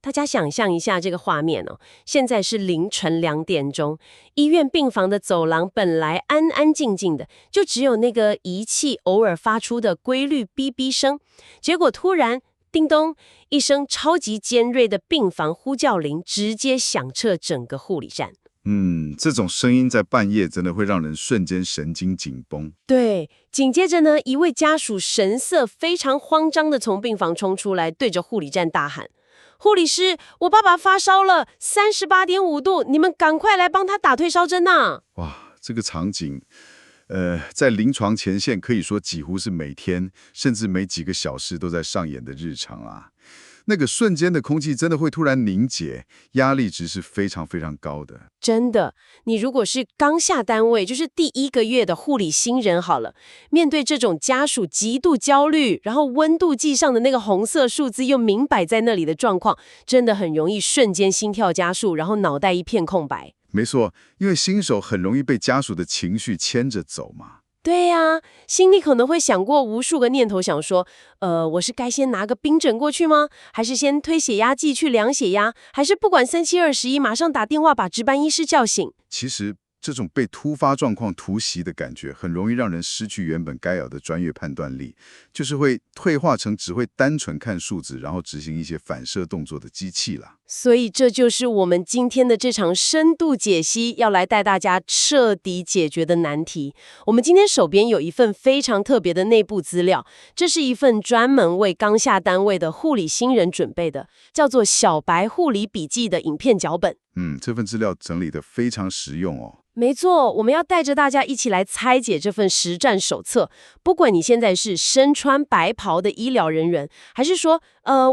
大家想象一下这个画面哦，现在是凌晨2点钟，医院病房的走廊本来安安静静的，就只有那个仪器偶尔发出的规律哔哔声，结果突然叮咚一声超级尖锐的病房呼叫铃，直接响彻整个护理站。这种声音在半夜真的会让人瞬间神经紧绷。对，紧接着呢，一位家属神色非常慌张地从病房冲出来，对着护理站大喊：护理师，我爸爸发烧了，38.5度，你们赶快来帮他打退烧针呐！哇，这个场景，在临床前线可以说几乎是每天，甚至每几个小时都在上演的日常啊。那个瞬间的空气真的会突然凝结，压力值是非常非常高的。真的，你如果是刚下单位，就是第1个月的护理新人好了，面对这种家属极度焦虑，然后温度计上的那个红色数字又明摆在那里的状况，真的很容易瞬间心跳加速，然后脑袋一片空白。没错，因为新手很容易被家属的情绪牵着走嘛。对呀，心里可能会想过无数个念头，想说，我是该先拿个冰枕过去吗？还是先推血压计去量血压？还是不管3721，马上打电话把值班医师叫醒？其实这种被突发状况突袭的感觉，很容易让人失去原本该有的专业判断力，就是会退化成只会单纯看数字，然后执行一些反射动作的机器了。所以这就是我们今天的这场深度解析要来带大家彻底解决的难题。我们今天手边有一份非常特别的内部资料，这是一份专门为刚下单位的护理新人准备的，叫做小白护理笔记的影片脚本。这份资料整理得非常实用哦。没错，我们要带着大家一起来拆解这份实战手册。不管你现在是身穿白袍的医疗人员，还是说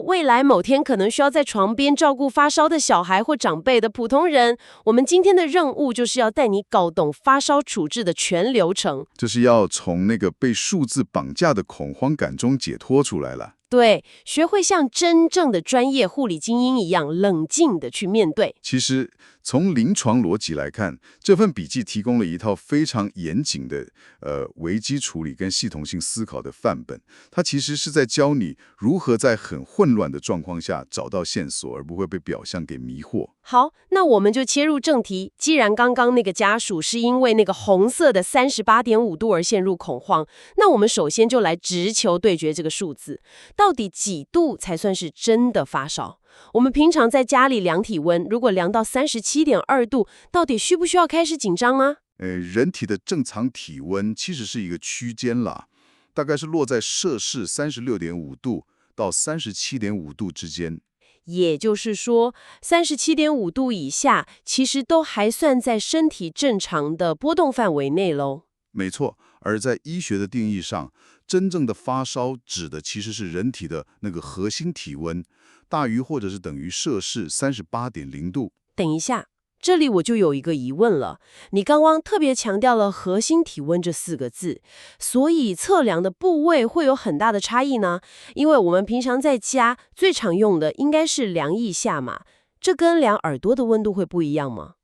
未来某天可能需要在床边照顾发烧的小孩或长辈的普通人，我们今天的任务就是要带你搞懂发烧处置的全流程。就是要从那个被数字绑架的恐慌感中解脱出来了。对，学会像真正的专业护理精英一样冷静地去面对。其实从临床逻辑来看，这份笔记提供了一套非常严谨的危机处理跟系统性思考的范本。它其实是在教你如何在很混乱的状况下找到线索，而不会被表象给迷惑。好，那我们就切入正题。既然刚刚那个家属是因为那个红色的38.5度而陷入恐慌，那我们首先就来直球对决这个数字，到底几度才算是真的发烧？我们平常在家里量体温，如果量到37.2度，到底需不需要开始紧张啊？人体的正常体温其实是一个区间啦，大概是落在摄氏36.5度到37.5度之间。也就是说，37.5度以下，其实都还算在身体正常的波动范围内喽。没错，而在医学的定义上，真正的发烧指的其实是人体的那个核心体温大于或者是等于摄氏38.0度。等一下，这里我就有一个疑问了。你刚刚特别强调了核心体温这4个字，所以测量的部位会有很大的差异呢？因为我们平常在家最常用的应该是量腋下嘛，这跟量耳朵的温度会不一样吗？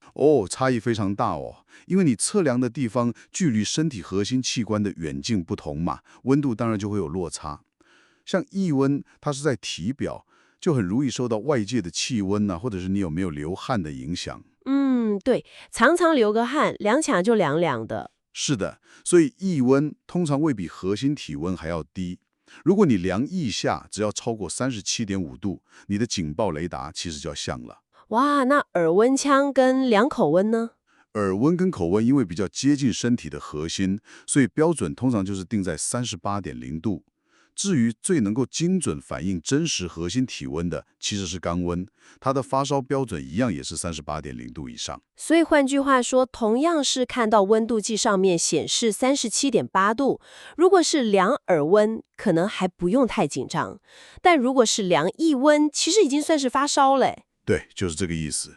差异非常大哦，因为你测量的地方距离身体核心器官的远近不同嘛，温度当然就会有落差。像腋温，它是在体表，就很容易受到外界的气温或者是你有没有流汗的影响。对，常常流个汗，量起来就凉凉的。是的，所以腋温通常会比核心体温还要低。如果你量腋下，只要超过37.5度，你的警报雷达其实就要响了。哇，那耳温枪跟量口温呢？耳温跟口温因为比较接近身体的核心，所以标准通常就是定在38.0度。至于最能够精准反映真实核心体温的，其实是肛温，它的发烧标准一样也是38.0度以上。所以换句话说，同样是看到温度计上面显示37.8度，如果是量耳温，可能还不用太紧张；但如果是量腋温，其实已经算是发烧嘞。对，就是这个意思。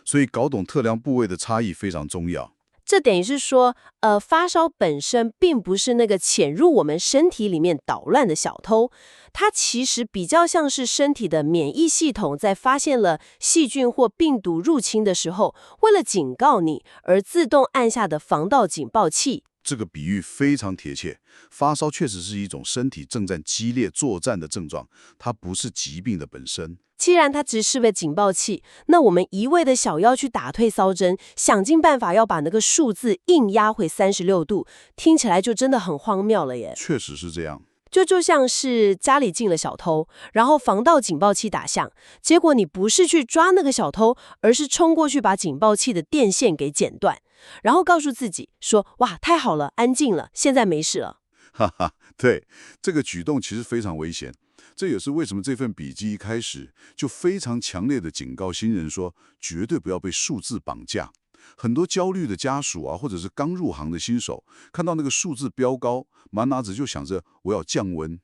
所以搞懂测量部位的差异非常重要。这等于是说，发烧本身并不是那个潜入我们身体里面捣乱的小偷，它其实比较像是身体的免疫系统在发现了细菌或病毒入侵的时候，为了警告你而自动按下的防盗警报器。这个比喻非常贴切。发烧确实是一种身体正在激烈作战的症状，它不是疾病的本身。既然它只是个警报器，那我们一味的想要去打退烧针，想尽办法要把那个数字硬压回36度，听起来就真的很荒谬了耶。确实是这样。就像是家里进了小偷，然后防盗警报器打响，结果你不是去抓那个小偷，而是冲过去把警报器的电线给剪断，然后告诉自己说：哇，太好了，安静了，现在没事了。哈哈，对，这个举动其实非常危险。这也是为什么这份笔记一开始就非常强烈的警告新人说，绝对不要被数字绑架。很多焦虑的家属啊，或者是刚入行的新手，看到那个数字飙高，满脑子就想着我要降温。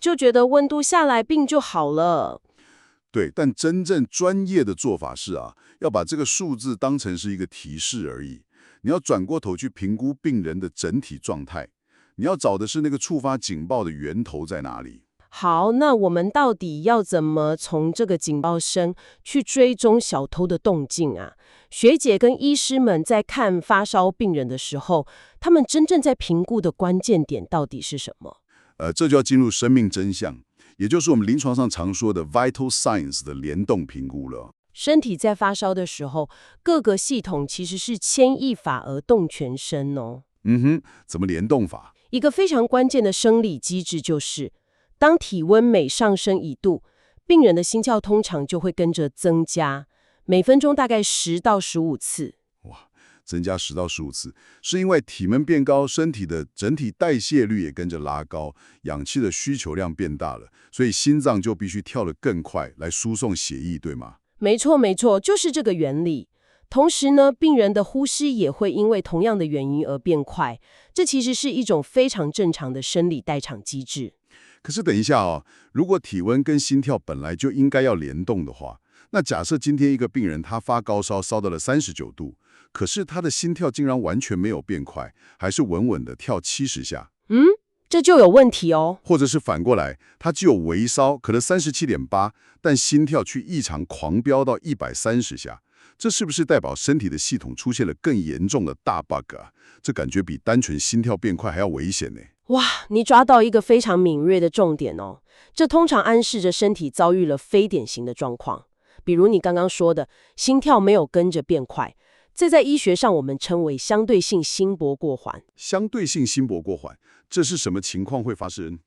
就觉得温度下来病就好了。对，但真正专业的做法是啊，要把这个数字当成是一个提示而已。你要转过头去评估病人的整体状态，你要找的是那个触发警报的源头在哪里。好，那我们到底要怎么从这个警报声去追踪小偷的动静啊？学姐跟医师们在看发烧病人的时候，他们真正在评估的关键点到底是什么？这就要进入生命真相，也就是我们临床上常说的 vital signs 的联动评估了。身体在发烧的时候，各个系统其实是牵一发而动全身哦。怎么联动法？一个非常关键的生理机制就是，当体温每上升1度，病人的心跳通常就会跟着增加，每分钟大概10到15次。哇，增加10到15次，是因为体温变高，身体的整体代谢率也跟着拉高，氧气的需求量变大了，所以心脏就必须跳得更快来输送血液，对吗？没错，没错，就是这个原理。同时呢，病人的呼吸也会因为同样的原因而变快，这其实是一种非常正常的生理代偿机制。可是等一下哦，如果体温跟心跳本来就应该要联动的话，那假设今天一个病人他发高烧，烧到了39度，可是他的心跳竟然完全没有变快，还是稳稳的跳70下。这就有问题哦。或者是反过来，他只有微烧，可能37.8，但心跳却异常狂飙到130下，这是不是代表身体的系统出现了更严重的大 bug 啊？这感觉比单纯心跳变快还要危险呢。哇，你抓到一个非常敏锐的重点哦。这通常暗示着身体遭遇了非典型的状况，比如你刚刚说的，心跳没有跟着变快，这在医学上我们称为相对性心搏过缓。相对性心搏过缓，这是什么情况会发生？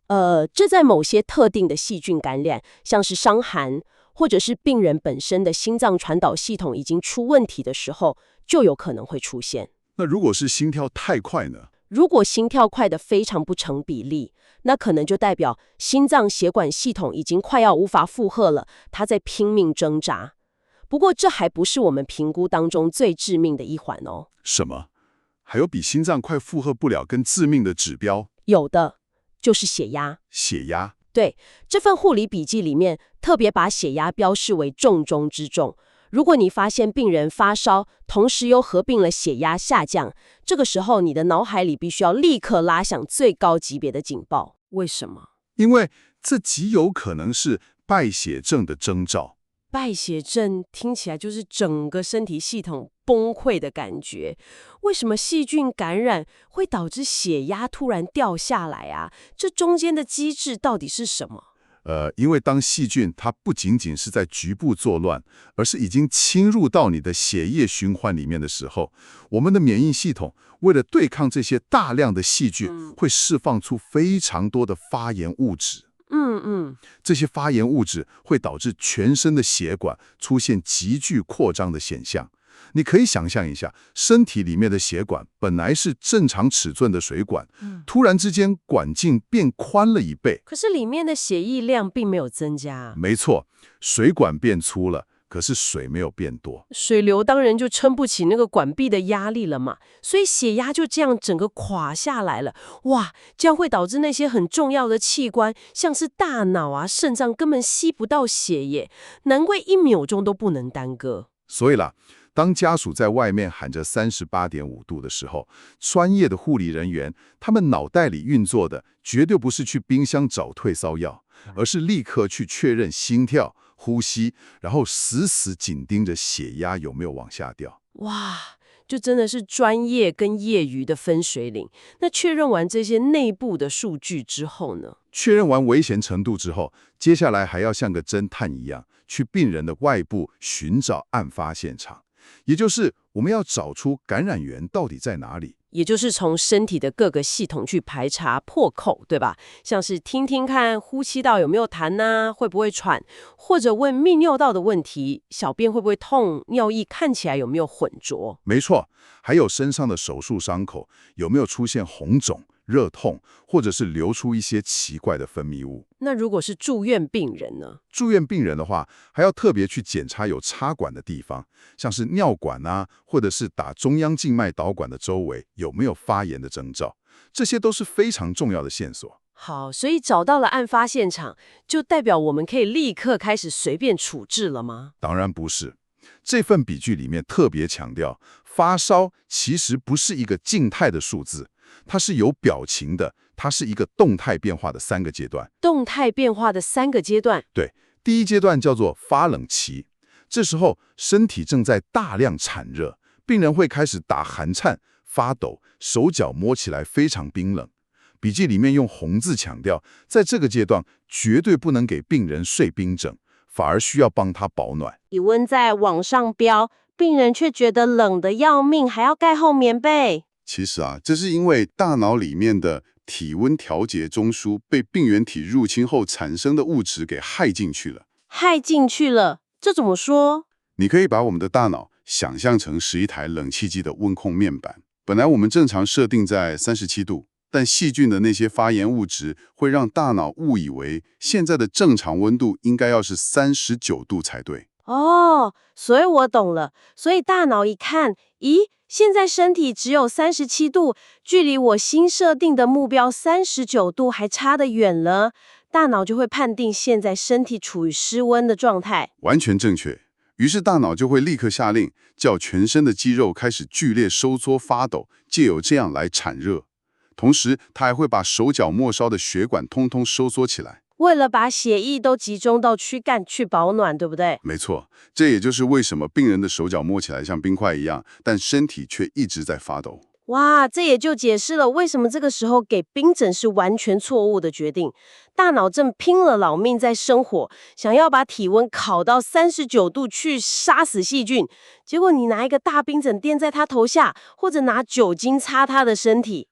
这在某些特定的细菌感染，像是伤寒，或者是病人本身的心脏传导系统已经出问题的时候，就有可能会出现。那如果是心跳太快呢？如果心跳快得非常不成比例，那可能就代表心脏血管系统已经快要无法负荷了，它在拼命挣扎。不过这还不是我们评估当中最致命的一环哦。什么？还有比心脏快负荷不了更致命的指标？有的，就是血压。血压？对，这份护理笔记里面特别把血压标示为重中之重。如果你发现病人发烧，同时又合并了血压下降，这个时候你的脑海里必须要立刻拉响最高级别的警报。为什么？因为这极有可能是败血症的征兆。败血症听起来就是整个身体系统崩溃的感觉。为什么细菌感染会导致血压突然掉下来啊？这中间的机制到底是什么？因为当细菌它不仅仅是在局部作乱，而是已经侵入到你的血液循环里面的时候，我们的免疫系统为了对抗这些大量的细菌，会释放出非常多的发炎物质。这些发炎物质会导致全身的血管出现急剧扩张的现象。你可以想象一下，身体里面的血管本来是正常尺寸的水管，突然之间管径变宽了1倍。可是里面的血液量并没有增加。没错，水管变粗了，可是水没有变多。水流当然就撑不起那个管壁的压力了嘛，所以血压就这样整个垮下来了。哇，这样会导致那些很重要的器官，像是大脑啊、肾脏根本吸不到血液，难怪1秒钟都不能耽搁。所以啦，当家属在外面喊着38.5度的时候，专业的护理人员他们脑袋里运作的绝对不是去冰箱找退烧药，而是立刻去确认心跳、呼吸，然后死死紧盯着血压有没有往下掉。哇，就真的是专业跟业余的分水岭。那确认完这些内部的数据之后呢？确认完危险程度之后，接下来还要像个侦探一样，去病人的外部寻找案发现场，也就是我们要找出感染源到底在哪里。也就是从身体的各个系统去排查破口，对吧？像是听听看呼吸道有没有痰呐，会不会喘，或者问泌尿道的问题，小便会不会痛，尿液看起来有没有混浊。没错，还有身上的手术伤口有没有出现红肿、热痛，或者是流出一些奇怪的分泌物。那如果是住院病人呢？住院病人的话，还要特别去检查有插管的地方，像是尿管啊，或者是打中央静脉导管的周围有没有发炎的征兆，这些都是非常重要的线索。好，所以找到了案发现场，就代表我们可以立刻开始随便处置了吗？当然不是，这份笔记里面特别强调，发烧其实不是一个静态的数字，它是有表情的，它是一个动态变化的3个阶段。动态变化的3个阶段。对，第一阶段叫做发冷期，这时候身体正在大量产热，病人会开始打寒颤、发抖，手脚摸起来非常冰冷。笔记里面用红字强调，在这个阶段绝对不能给病人睡冰枕，反而需要帮他保暖。体温在往上飙，病人却觉得冷得要命，还要盖厚棉被。其实这是因为大脑里面的体温调节中枢被病原体入侵后产生的物质给害进去了。害进去了，这怎么说？你可以把我们的大脑想象成是一台冷气机的温控面板。本来我们正常设定在37度，但细菌的那些发炎物质会让大脑误以为现在的正常温度应该要是39度才对。哦，所以我懂了。所以大脑一看，咦，现在身体只有37度，距离我新设定的目标39度还差得远了，大脑就会判定现在身体处于失温的状态。完全正确。于是大脑就会立刻下令，叫全身的肌肉开始剧烈收缩发抖，借由这样来产热。同时，它还会把手脚末梢的血管通通收缩起来。为了把血液都集中到躯干去保暖，对不对？没错，这也就是为什么病人的手脚摸起来像冰块一样，但身体却一直在发抖。哇，这也就解释了为什么这个时候给冰枕是完全错误的决定。大脑正拼了老命在生火，想要把体温烤到39度去杀死细菌，结果你拿一个大冰枕垫在他头下，或者拿酒精擦他的身体。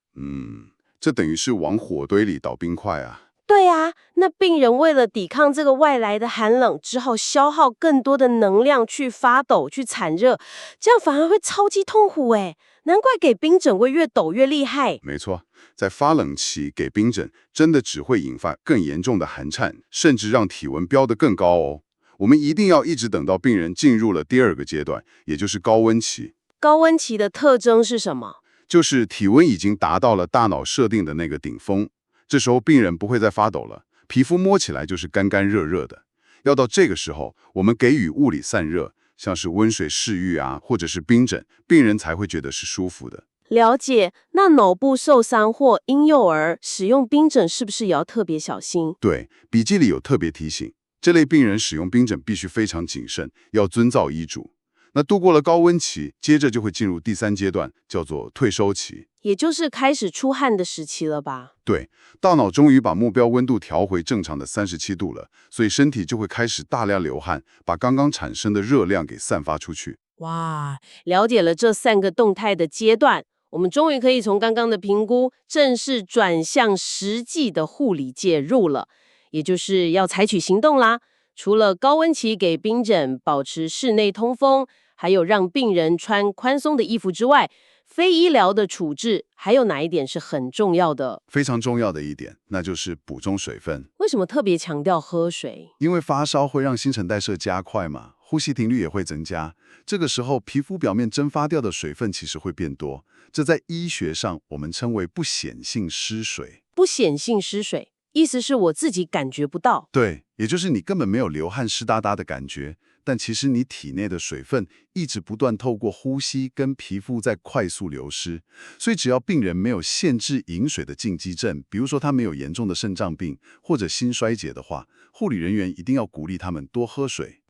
这等于是往火堆里倒冰块啊。对啊，那病人为了抵抗这个外来的寒冷，只好消耗更多的能量去发抖、去产热，这样反而会超级痛苦诶。难怪给冰枕会越抖越厉害。没错，在发冷期给冰枕，真的只会引发更严重的寒颤，甚至让体温飙得更高哦。我们一定要一直等到病人进入了第2个阶段，也就是高温期。高温期的特征是什么？就是体温已经达到了大脑设定的那个顶峰。这时候病人不会再发抖了，皮肤摸起来就是干干热热的。要到这个时候，我们给予物理散热，像是温水拭浴或者是冰枕，病人才会觉得是舒服的。了解。那脑部受伤或婴幼儿使用冰枕是不是也要特别小心？对，笔记里有特别提醒，这类病人使用冰枕必须非常谨慎，要遵照医嘱。那度过了高温期，接着就会进入第3阶段，叫做退收期。也就是开始出汗的时期了吧？对，大脑终于把目标温度调回正常的37度了，所以身体就会开始大量流汗，把刚刚产生的热量给散发出去。哇，了解了这3个动态的阶段，我们终于可以从刚刚的评估正式转向实际的护理介入了，也就是要采取行动啦。除了高温期给冰枕、保持室内通风，还有让病人穿宽松的衣服之外，非医疗的处置还有哪一点是很重要的？非常重要的一点，那就是补充水分。为什么特别强调喝水？因为发烧会让新陈代谢加快嘛，呼吸频率也会增加。这个时候，皮肤表面蒸发掉的水分其实会变多，这在医学上我们称为不显性失水。不显性失水，意思是我自己感觉不到。对，也就是你根本没有流汗湿哒哒的感觉，但其实你体内的水分一直不断透过呼吸跟皮肤在快速流失。所以只要病人没有限制饮水的禁忌症，比如说他没有严重的肾脏病或者心衰竭的话，护理人员一定要鼓励他们多喝水。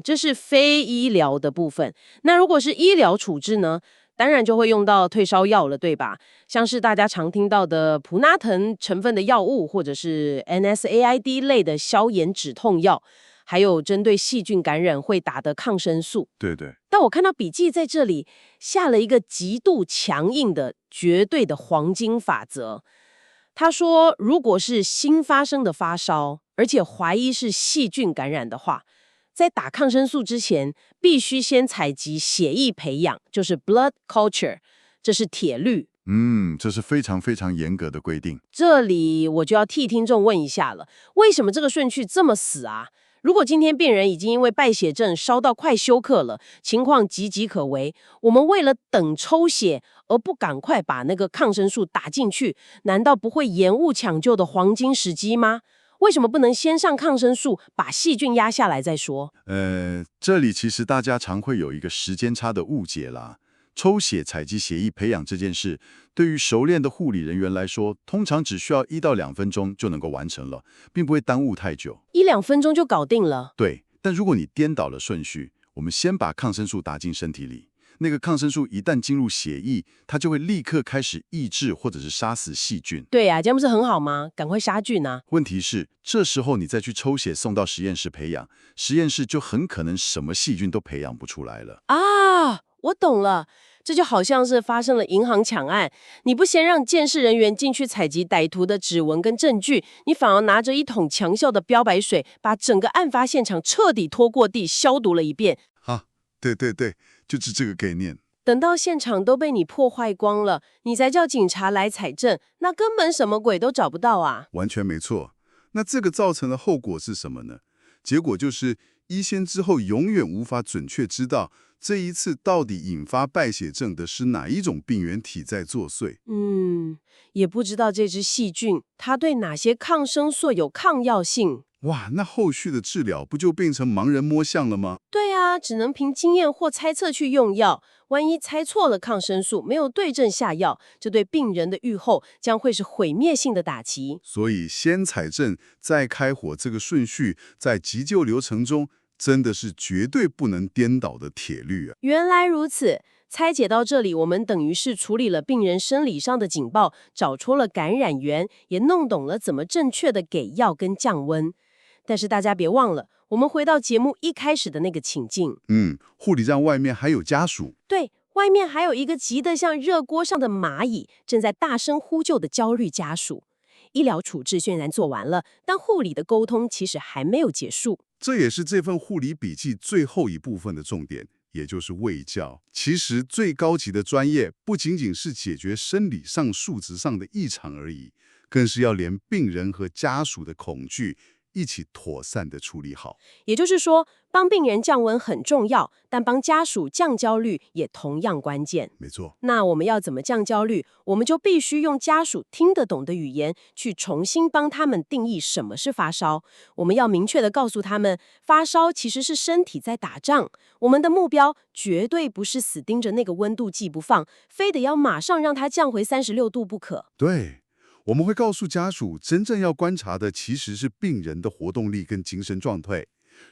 这是非医疗的部分。那如果是医疗处置呢？当然就会用到退烧药了，对吧？像是大家常听到的普拿疼成分的药物，或者是 NSAID 类的消炎止痛药，还有针对细菌感染会打的抗生素。对对，但我看到笔记在这里下了一个极度强硬的绝对的黄金法则。他说，如果是新发生的发烧，而且怀疑是细菌感染的话，在打抗生素之前，必须先采集血液培养，就是 blood culture，这是铁律。这是非常非常严格的规定。这里我就要替听众问一下了，为什么这个顺序这么死啊？如果今天病人已经因为败血症烧到快休克了，情况岌岌可危，我们为了等抽血而不赶快把那个抗生素打进去，难道不会延误抢救的黄金时机吗？为什么不能先上抗生素，把细菌压下来再说？这里其实大家常会有一个时间差的误解啦。抽血采集血液培养这件事，对于熟练的护理人员来说，通常只需要1到2分钟就能够完成了，并不会耽误太久。1-2分钟就搞定了。对，但如果你颠倒了顺序，我们先把抗生素打进身体里，那个抗生素一旦进入血液，它就会立刻开始抑制或者是杀死细菌。对呀，这样不是很好吗？赶快杀菌啊！问题是，这时候你再去抽血送到实验室培养，实验室就很可能什么细菌都培养不出来了。啊，我懂了，这就好像是发生了银行抢案，你不先让监视人员进去采集歹徒的指纹跟证据，你反而拿着一桶强效的标白水，把整个案发现场彻底拖过地，消毒了一遍。对对对，就是这个概念。等到现场都被你破坏光了，你才叫警察来采证，那根本什么鬼都找不到啊！完全没错。那这个造成的后果是什么呢？结果就是医先之后永远无法准确知道这一次到底引发败血症的是哪一种病原体在作祟。也不知道这只细菌它对哪些抗生素有抗药性。哇，那后续的治疗不就变成盲人摸象了吗？对啊，只能凭经验或猜测去用药。万一猜错了抗生素，没有对症下药，这对病人的预后将会是毁灭性的打击。所以先采证再开火这个顺序，在急救流程中真的是绝对不能颠倒的铁律啊！原来如此，拆解到这里，我们等于是处理了病人生理上的警报，找出了感染源，也弄懂了怎么正确的给药跟降温。但是大家别忘了，我们回到节目一开始的那个情境。护理站外面还有家属。对，外面还有一个急得像热锅上的蚂蚁，正在大声呼救的焦虑家属。医疗处置虽然做完了，但护理的沟通其实还没有结束。这也是这份护理笔记最后一部分的重点，也就是卫教。其实最高级的专业不仅仅是解决生理上、数值上的异常而已，更是要连病人和家属的恐惧一起妥善的处理好。也就是说，帮病人降温很重要，但帮家属降焦虑也同样关键。没错。那我们要怎么降焦虑？我们就必须用家属听得懂的语言，去重新帮他们定义什么是发烧。我们要明确地告诉他们，发烧其实是身体在打仗。我们的目标绝对不是死盯着那个温度计不放，非得要马上让它降回36度不可。对。我们会告诉家属，真正要观察的其实是病人的活动力跟精神状态。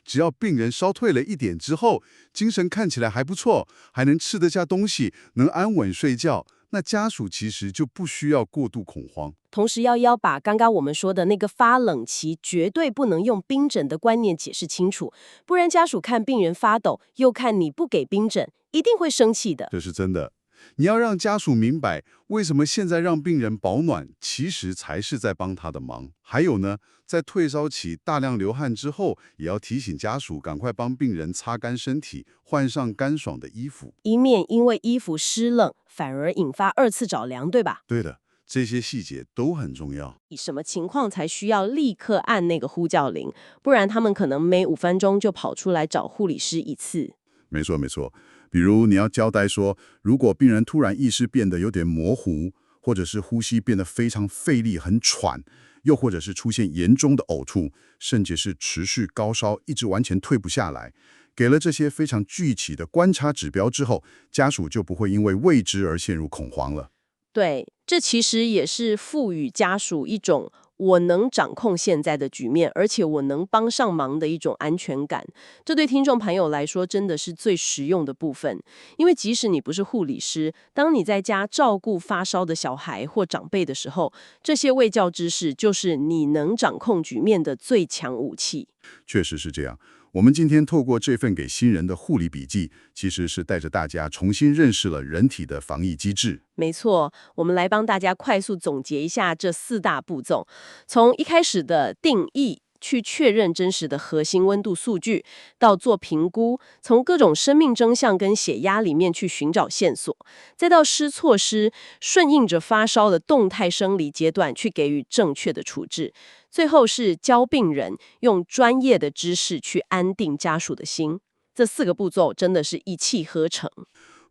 只要病人烧退了一点之后，精神看起来还不错，还能吃得下东西，能安稳睡觉，那家属其实就不需要过度恐慌。同时要把刚刚我们说的那个发冷期绝对不能用冰枕的观念解释清楚，不然家属看病人发抖，又看你不给冰枕，一定会生气的。这是真的。你要让家属明白，为什么现在让病人保暖，其实才是在帮他的忙。还有呢，在退烧期大量流汗之后，也要提醒家属赶快帮病人擦干身体，换上干爽的衣服，以免因为衣服湿冷，反而引发2次着凉，对吧？对的，这些细节都很重要。什么情况才需要立刻按那个呼叫铃？不然他们可能每5分钟就跑出来找护理师一次。没错没错。比如你要交代说，如果病人突然意识变得有点模糊，或者是呼吸变得非常费力、很喘，又或者是出现严重的呕吐，甚至是持续高烧，一直完全退不下来，给了这些非常具体的观察指标之后，家属就不会因为未知而陷入恐慌了。对，这其实也是赋予家属一种我能掌控现在的局面，而且我能帮上忙的一种安全感。这对听众朋友来说真的是最实用的部分，因为即使你不是护理师，当你在家照顾发烧的小孩或长辈的时候，这些卫教知识就是你能掌控局面的最强武器。确实是这样。我们今天透过这份给新人的护理笔记，其实是带着大家重新认识了人体的防疫机制。没错，我们来帮大家快速总结一下这4大步骤，从一开始的定义，去确认真实的核心温度数据，到做评估，从各种生命征象跟血压里面去寻找线索，再到施措施，顺应着发烧的动态生理阶段去给予正确的处置，最后是教病人用专业的知识去安定家属的心。这4个步骤真的是一气呵成。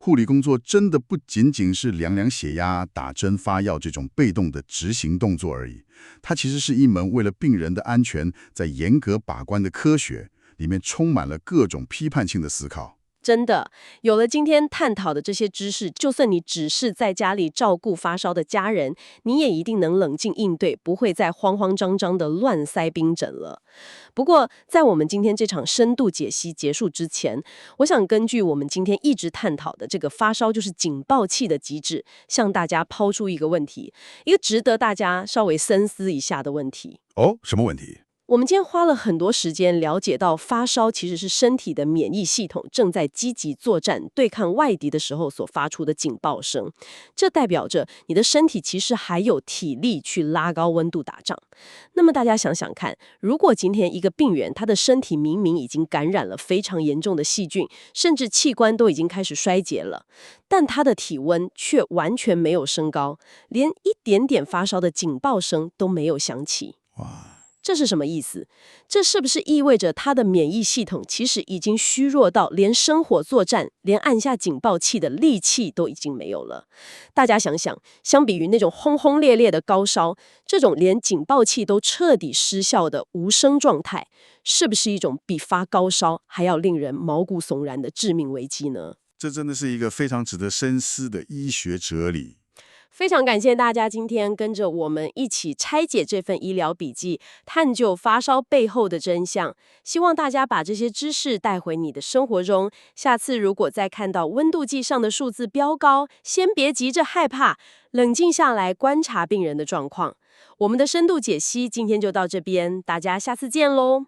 护理工作真的不仅仅是量量血压、打针发药这种被动的执行动作而已，它其实是一门为了病人的安全在严格把关的科学，里面充满了各种批判性的思考。真的，有了今天探讨的这些知识，就算你只是在家里照顾发烧的家人，你也一定能冷静应对，不会再慌慌张张的乱塞冰枕了。不过，在我们今天这场深度解析结束之前，我想根据我们今天一直探讨的这个发烧就是警报器的机制，向大家抛出一个问题，一个值得大家稍微深思一下的问题。哦，什么问题？我们今天花了很多时间了解到，发烧其实是身体的免疫系统正在积极作战对抗外敌的时候所发出的警报声。这代表着你的身体其实还有体力去拉高温度打仗。那么大家想想看，如果今天一个病人他的身体明明已经感染了非常严重的细菌，甚至器官都已经开始衰竭了，但他的体温却完全没有升高，连一点点发烧的警报声都没有响起。哇！这是什么意思？这是不是意味着他的免疫系统其实已经虚弱到连生火作战、连按下警报器的力气都已经没有了？大家想想，相比于那种轰轰烈烈的高烧，这种连警报器都彻底失效的无声状态，是不是一种比发高烧还要令人毛骨悚然的致命危机呢？这真的是一个非常值得深思的医学哲理。非常感谢大家今天跟着我们一起拆解这份医疗笔记，探究发烧背后的真相。希望大家把这些知识带回你的生活中。下次如果再看到温度计上的数字飙高，先别急着害怕，冷静下来观察病人的状况。我们的深度解析今天就到这边，大家下次见喽。